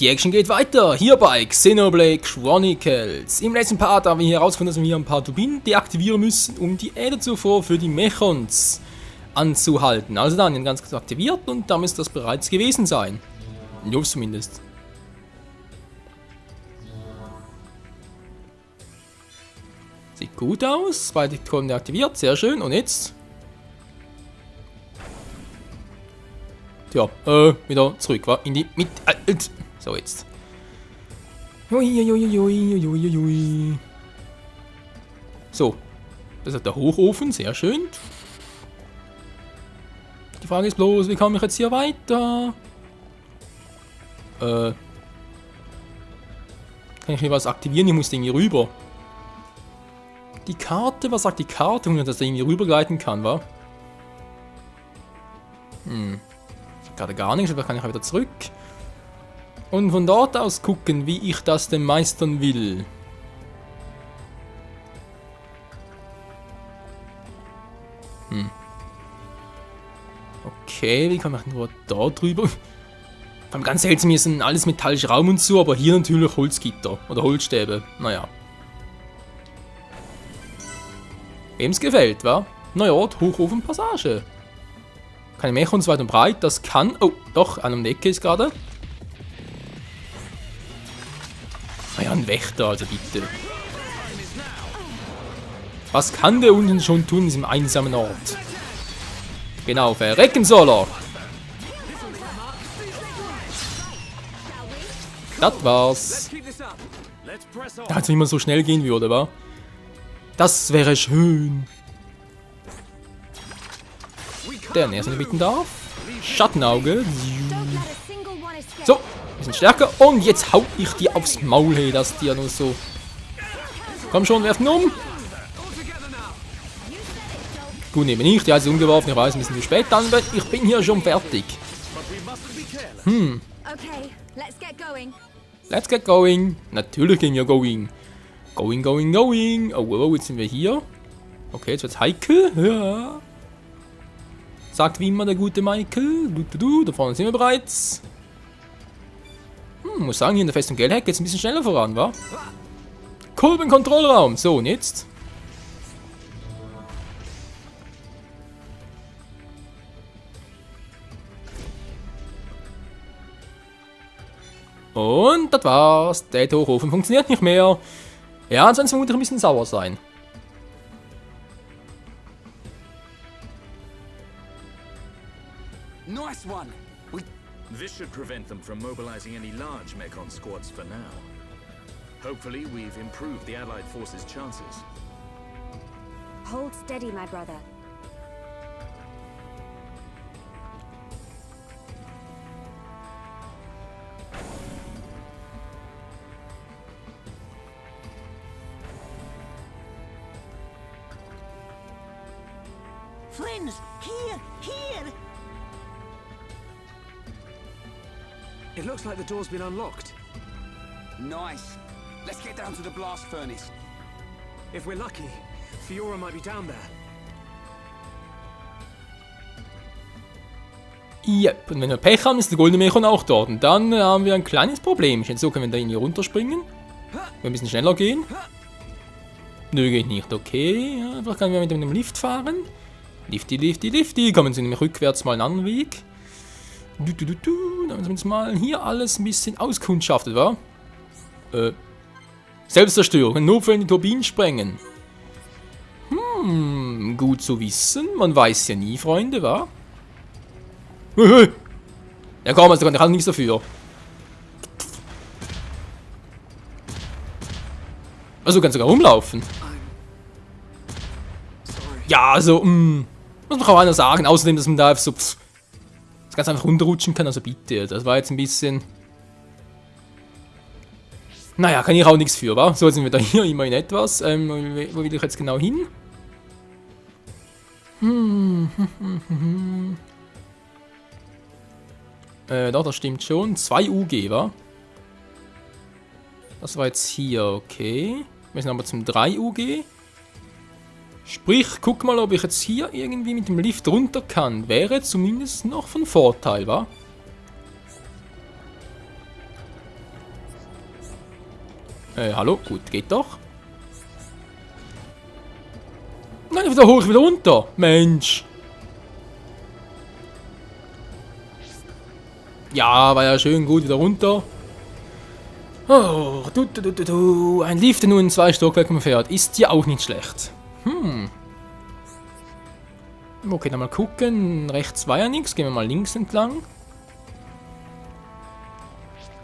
Die Action geht weiter, hier bei Xenoblade Chronicles. Im letzten Part haben wir herausgefunden, dass wir hier ein paar Turbinen deaktivieren müssen, um die Ätherzufuhr für die Mechons anzuhalten. Also dann den ganz kurz aktiviert und dann müsste das bereits gewesen sein. Nur zumindest. Sieht gut aus, zweite Kolonne deaktiviert, sehr schön. Und jetzt? Tja, wieder zurück, war in die Mitte. So, jetzt. So. Das ist der Hochofen, sehr schön. Die Frage ist bloß, wie komme ich jetzt hier weiter? Kann ich hier was aktivieren? Ich muss irgendwie rüber. Die Karte, was sagt die Karte, dass er irgendwie rübergleiten kann, wa? Gerade gar nichts, aber kann ich wieder zurück. Und von dort aus gucken, wie ich das denn meistern will. Okay, wie kann ich nur da drüber? Beim ganz seltsam hier sind alles metallische Raum und so, aber hier natürlich Holzgitter oder Holzstäbe. Naja. Wem's gefällt, wa? Naja, Hochofenpassage. Keine Mechons weit und breit, das kann... Oh, doch, einer um die Ecke ist gerade. Ah ja, ein Wächter, also bitte. Was kann der unten schon tun in diesem einsamen Ort? Genau, verrecken soll er. Das war's. Ja, als wenn man so schnell gehen würde, wa? Das wäre schön. Der nächste bitten darf. Schattenauge. So, bisschen stärker. Und jetzt hau ich dir aufs Maul, hey, dass dir nur so. Komm schon, werfen um. Gut, eben nicht. Ja, ist umgeworfen. Ich weiß, ein bisschen zu spät dann, aber ich bin hier schon fertig. Let's get going. Natürlich gehen wir going. Going. Oh, jetzt sind wir hier. Okay, jetzt wird's heikel. Ja. Sagt wie immer der gute Michael. Da vorne sind wir bereits. Muss sagen, hier in der Festung Gelheck geht es ein bisschen schneller voran, wa? Kolbenkontrollraum. So, und jetzt? Und das war's. Der Hochofen funktioniert nicht mehr. Ja, ansonsten muss ich ein bisschen sauer sein. Nice one. This should prevent them from mobilizing any large Mechon squads for now. Hopefully, we've improved the Allied forces' chances. Hold steady, my brother. Friends, here! It looks like the door's been unlocked. Nice. Let's get down to the blast furnace. If we're lucky, Fiora might be down there. Yep, und wenn wir Pech haben, ist der goldene Mechon auch dort. Und dann haben wir ein kleines Problemchen. So können wir da irgendwie runterspringen. Wir ein bisschen schneller gehen. Nö, geht nicht. Okay, ja, einfach können wir mit dem Lift fahren. Lifty. Kommen Sie nämlich rückwärts mal einen anderen Weg. Dann haben wir uns mal hier alles ein bisschen auskundschaftet, wa? Selbstzerstörung, in Notfällen die Turbinen sprengen. Gut zu wissen. Man weiß ja nie, Freunde, wa? Ja komm, also, da kann ich nichts dafür. Also, du kannst sogar rumlaufen. Ja, also, muss man auch einer sagen. Außerdem, dass man da so ganz einfach runterrutschen kann. Also bitte, das war jetzt ein bisschen... Naja, kann ich auch nichts für, wa? So, jetzt sind wir da hier immerhin etwas. Wo will ich jetzt genau hin? Doch, das stimmt schon. 2 UG, wa? Das war jetzt hier, okay. Wir sind aber zum 3 UG. Sprich, guck mal, ob ich jetzt hier irgendwie mit dem Lift runter kann. Wäre zumindest noch von Vorteil, wa? Hallo? Gut, geht doch. Nein, wieder hoch, wieder runter. Mensch. Ja, war ja schön gut, wieder runter. Oh, ein Lift, der nur in 2 Stockwerken fährt, ist ja auch nicht schlecht. Okay, dann mal gucken. Rechts war ja nichts, gehen wir mal links entlang.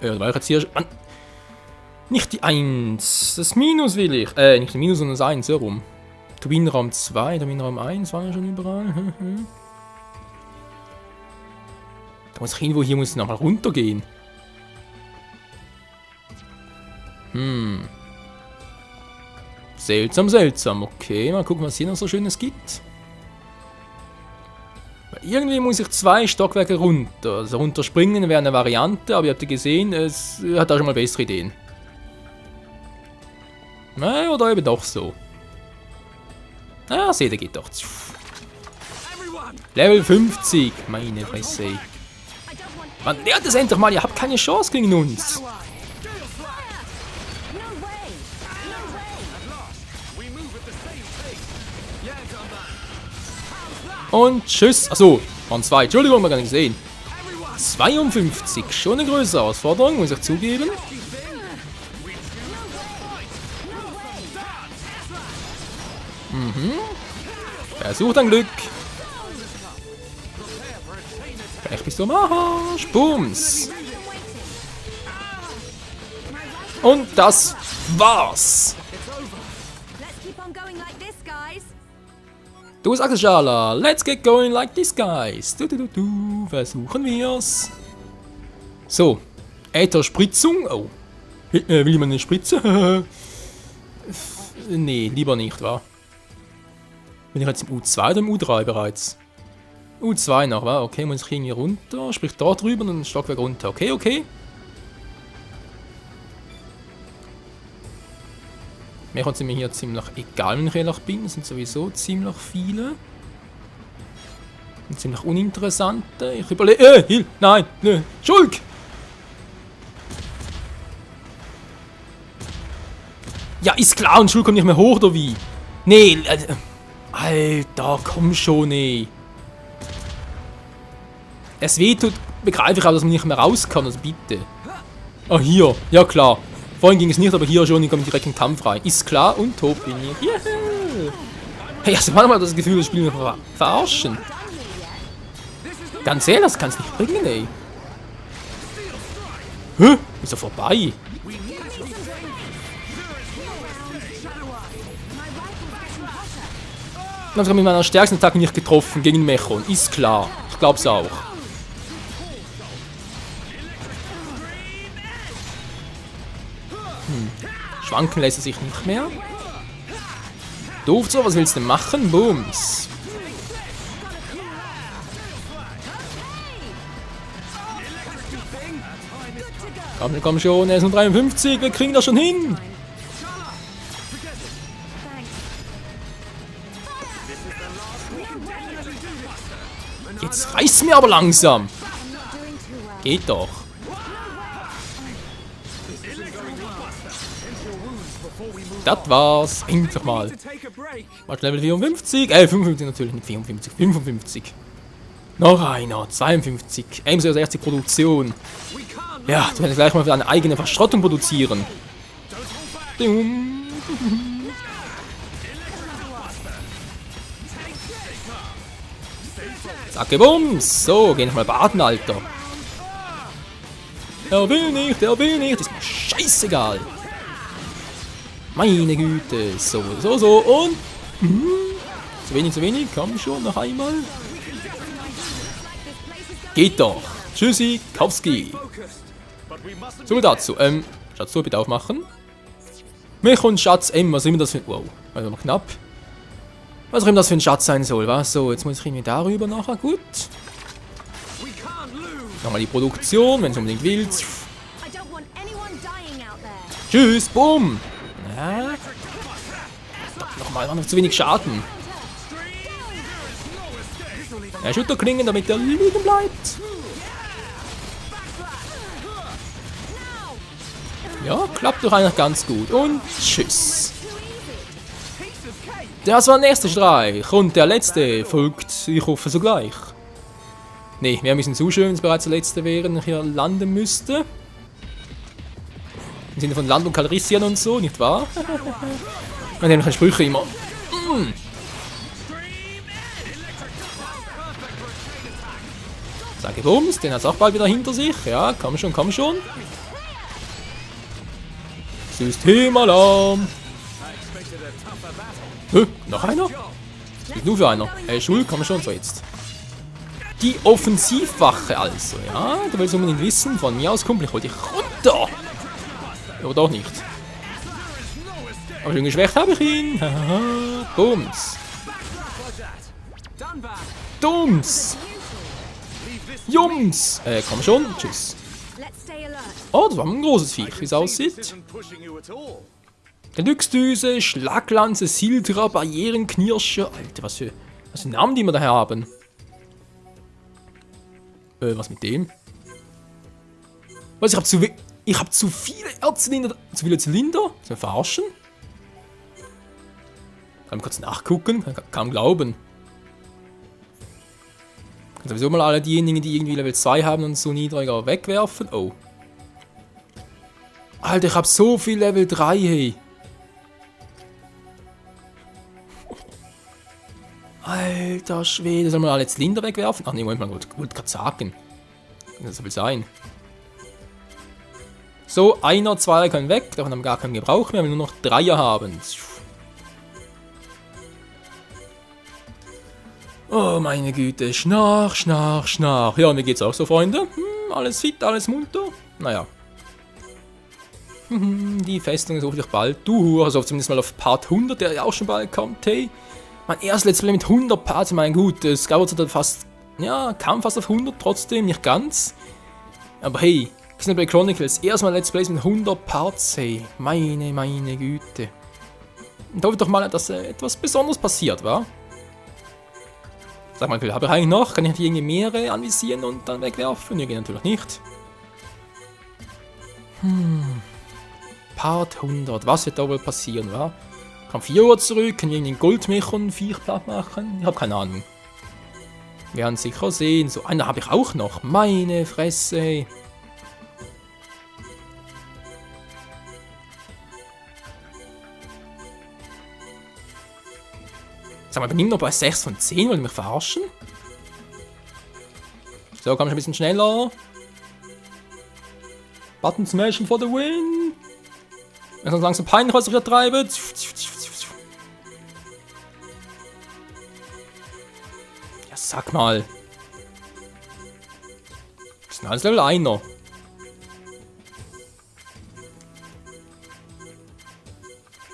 Ja, da war ich jetzt hier... Mann. Nicht die 1, das Minus will ich. Nicht das Minus, sondern das 1, so rum. Turbinenraum 2, Turbinenraum 1 war ja schon überall. Da muss ich irgendwo, hier muss ich nochmal runtergehen. Seltsam, seltsam. Okay, mal gucken, was hier noch so Schönes gibt. Weil irgendwie muss ich 2 Stockwerke runter. Also runterspringen wäre eine Variante, aber ihr habt ja gesehen, es hat da schon mal bessere Ideen. Naja, oder eben doch so. Ah, seht ihr, geht doch. Level 50. Meine Fresse. Man lernt es endlich mal, ihr habt keine Chance gegen uns. Und tschüss. Achso, waren 2. Entschuldigung, man gar nicht gesehen. 52. Schon eine größere Herausforderung, muss ich zugeben. Versuch dein Glück. Vielleicht bist du am Arsch. Bums. Und das war's. Du sagst es, Schala. Let's get going like this, guys. Versuchen wir's. So. Ätherspritzung. Oh. Will jemand eine Spritze? Nee, lieber nicht, wa? Bin ich jetzt im U2 oder im U3 bereits? U2 noch, wa? Okay, muss ich irgendwie runter. Sprich da drüber und ein Stockwerk runter. Okay, okay. Mir kommt es mir hier ziemlich egal, wenn ich ehrlich bin. Es sind sowieso ziemlich viele. Und ziemlich uninteressante. Ich überlege. Nein, nö. Schulk! Ja, ist klar, und Schulk kommt nicht mehr hoch, oder wie? Nee, Alter, komm schon, ey. Es wehtut, begreife ich auch, dass man nicht mehr raus kann, also bitte. Ah, hier, ja klar. Vorhin ging es nicht, aber hier schon, ich komme direkt in den Kampf rein. Ist klar und top bin ich. Yeah. Hey, also manchmal das Gefühl, das Spiel mich verarschen. Ganz ehrlich, das kann es nicht bringen, ey. Hä? Ist er vorbei? Ich habe mit meiner stärksten Attacke nicht getroffen gegen Mechon. Ist klar. Ich glaub's auch. Schwanken lässt er sich nicht mehr. Doof so, was willst du denn machen? Booms. Komm schon, er ist nur 53, wir kriegen das schon hin. Jetzt reißt mir aber langsam. Geht doch. Das war's. Endlich mal. Warte, Level 54. 55 natürlich, nicht 54. 55. Noch einer. 52. Ebenso als erste Produktion. Ja, du kannst gleich mal für eine eigene Verschrottung produzieren. Zacke Bums. So, geh noch mal baden, Alter. Er will nicht, ist mir scheißegal. Meine Güte. So und... Zu wenig, komm schon, noch einmal. Geht doch. Tschüssi, Kowski. So dazu. Schatztruhe bitte aufmachen. Mich und Schatz M, was immer das für... Wow, also noch knapp. Was auch immer das für ein Schatz sein soll, was? So, jetzt muss ich irgendwie darüber nachher, gut. Nochmal die Produktion, wenn du unbedingt willst. Tschüss, bumm. Ja. Nochmal, noch zu wenig Schaden. Ja, Schutterklingen, damit er liegen bleibt. Ja, klappt doch eigentlich ganz gut. Und tschüss. Das war der nächste Streich. Und der letzte folgt, ich hoffe, sogleich. Ne, wäre ein bisschen zu schön, wenn es bereits der letzte wäre, wenn ich hier landen müsste. Im Sinne von Land und Calrissian und so, nicht wahr? Man nennt Sprüche immer. Sage Bums, den hat es auch bald wieder hinter sich. Ja, komm schon, komm schon. Systemalarm. Noch einer? Ist nur für einer. Hey, Schul, komm schon, so jetzt. Die Offensivwache also, ja? Du willst unbedingt wissen, von mir aus, Kumpel, ich hol dich runter. Oder doch nicht. Aber schön geschwächt habe ich ihn. Bums. Dums. Jungs. Komm schon. Tschüss. Oh, das war ein großes Viech, wie es aussieht. Deluxe-Düse, Schlaglanze, Sildra, Barrierenknirscher. Alter, was für Namen die wir da haben. Was mit dem? Was, ich hab zu viele Erdzylinder. Zu viele Zylinder? Sollen wir verarschen? Kann ich kurz nachgucken? Kann kaum glauben. Kann sowieso mal alle diejenigen, die irgendwie Level 2 haben und so niedriger wegwerfen. Oh. Alter, ich hab so viel Level 3, hey. Alter Schwede, soll man alle Zylinder wegwerfen? Ach nee, Moment mal, wollte gerade sagen. Das soll sein. So, einer, zwei können weg, davon haben wir gar keinen Gebrauch mehr, weil wir nur noch Dreier haben. Oh meine Güte, Schnarch, Schnarch, Schnarch. Ja, mir geht's auch so, Freunde. Alles fit, alles munter. Naja. Die Festung ist hoffentlich bald. Du, also zumindest mal auf Part 100, der ja auch schon bald kommt, hey. Mein erstes Let's Play mit 100 Parts, mein gut, es gab dann fast, ja, kam fast auf 100, trotzdem, nicht ganz. Aber hey, Xenoblade Chronicles, erstmal Let's Plays mit 100 Parts, hey, meine Güte. Und hoffe doch mal, dass etwas Besonderes passiert, wa? Sag mal, habe ich eigentlich noch? Kann ich irgendwie mehrere anvisieren und dann wegwerfen? Nee, geht natürlich nicht. Part 100, was wird da wohl passieren, wa? Kam 4 Uhr zurück, können wir irgendeinen Goldmechon-Viech platt machen? Ich habe keine Ahnung. Wir werden sicher sehen. So, einer habe ich auch noch. Meine Fresse. Sag mal, ich bin immer noch bei 6 von 10, wollt ihr mich verarschen? So, komm schon ein bisschen schneller. Button smashen for the win. Wenn es uns langsam peinlich, was ich hier treibe. Ja, sag mal. Das ist alles Level 1.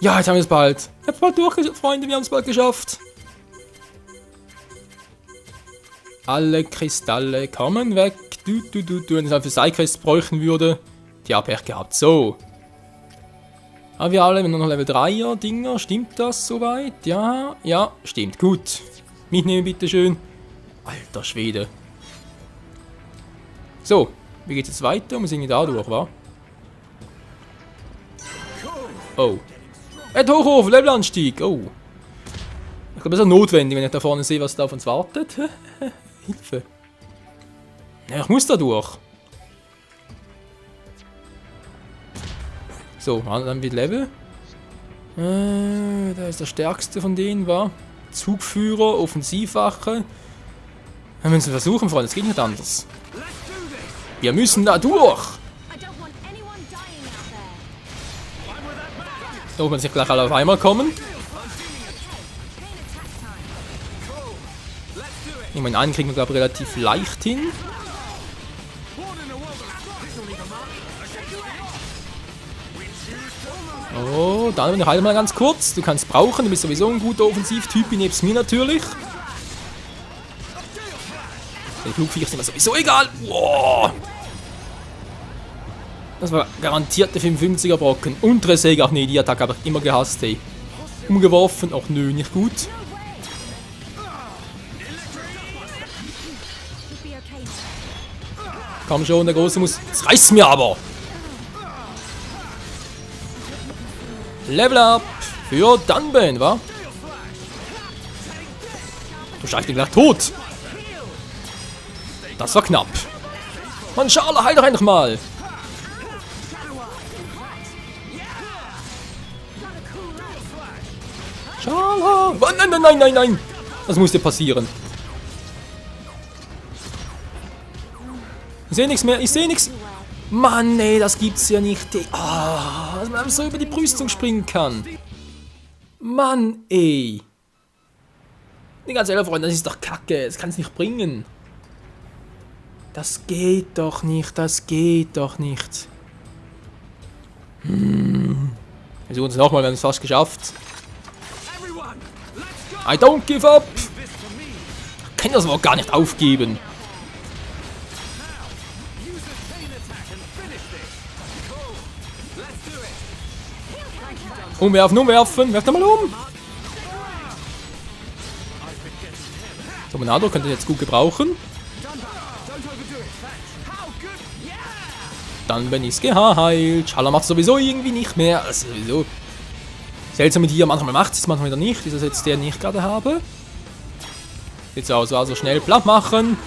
Ja, jetzt haben wir es bald. Ich hab's bald durch, Freunde, wir haben es bald geschafft. Alle Kristalle kommen weg. Wenn ich es für Sidequests bräuchten würde. Die habe ich gehabt. So. Haben wir alle noch Level 3er Dinger? Stimmt das soweit? Ja, ja, stimmt. Gut. Mitnehmen, bitteschön. Alter Schwede. So, wie geht's jetzt weiter? Wir sind hier da durch, wa? Oh. Hoch auf, Levelanstieg. Oh. Ich glaube, das ist notwendig, wenn ich da vorne sehe, was da auf uns wartet. Hilfe. Ja, ich muss da durch. So, dann wird Level. Da ist der stärkste von denen, war. Zugführer, Offensivwache. Wir müssen versuchen, Freunde, es geht nicht anders. Wir müssen da durch. Da muss man sich gleich alle auf einmal kommen. Ich meine, einen kriegen wir, glaube ich, relativ leicht hin. Oh, dann halt mal ganz kurz. Du kannst brauchen, du bist sowieso ein guter Offensivtyp, nebst mir natürlich. Die Flugviecher sind mir sowieso egal. Wow. Das war garantiert der 55er Brocken. Untere Säge, ach nee, die Attacke habe ich immer gehasst, ey. Umgeworfen, ach nö, nicht gut. Komm schon, der Große muss... Das reißt mir aber! Level up für Dunban, wa? Du scheißt dich gleich tot. Das war knapp. Mann, Schala, heil doch einfach mal. Schala. Oh, nein, nein, nein, nein, nein. Das musste passieren. Ich sehe nichts mehr, ich sehe nichts. Mann, ey, das gibt's ja nicht. Ah, dass man so über die Brüstung springen kann. Mann, ey. Die ganz ehrlich, Freunde, das ist doch Kacke. Das kann's nicht bringen. Das geht doch nicht, das geht doch nicht. Wir versuchen es nochmal, wir haben es fast geschafft. I don't give up. Ich kann das aber auch gar nicht aufgeben. Umwerfen, umwerfen. Werft mal um. So, Monado könnte jetzt gut gebrauchen. Dann bin ich's geheilt. Schala macht sowieso irgendwie nicht mehr. Also sowieso seltsam mit hier. Manchmal macht es, manchmal wieder nicht. Dieser jetzt, den ich gerade habe. Sieht so aus, also schnell platt machen.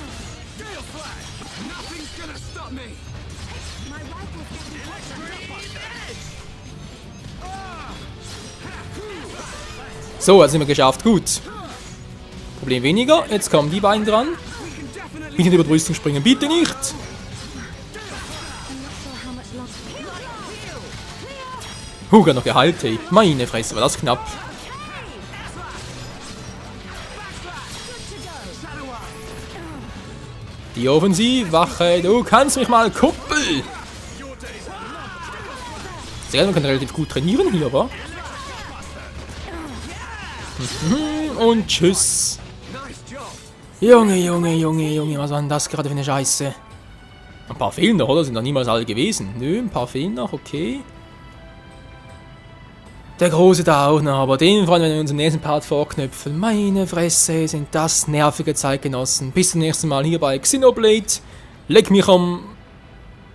So, jetzt sind wir geschafft. Gut. Problem weniger. Jetzt kommen die beiden dran. Bitte über die Rüstung springen. Bitte nicht. Gerade noch geheilt, ey. Meine Fresse, war das knapp. Die Offensivwache, du kannst mich mal kuppeln. Sehr, man kann relativ gut trainieren hier, aber. Und tschüss. Junge, Junge, Junge, Junge, was war denn das gerade für eine Scheiße? Ein paar fehlen noch, oder? Sind noch niemals alle gewesen. Nö, ein paar fehlen noch, okay. Der Große da auch noch, aber den wollen wir uns im nächsten Part vorknüpfen. Meine Fresse, sind das nervige Zeitgenossen. Bis zum nächsten Mal hier bei Xenoblade. Leck mich an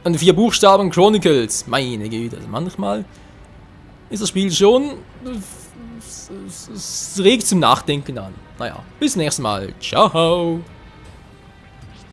4 Buchstaben Chronicles. Meine Güte, also manchmal ist das Spiel schon... Es regt zum Nachdenken an. Naja, bis zum nächsten Mal. Ciao.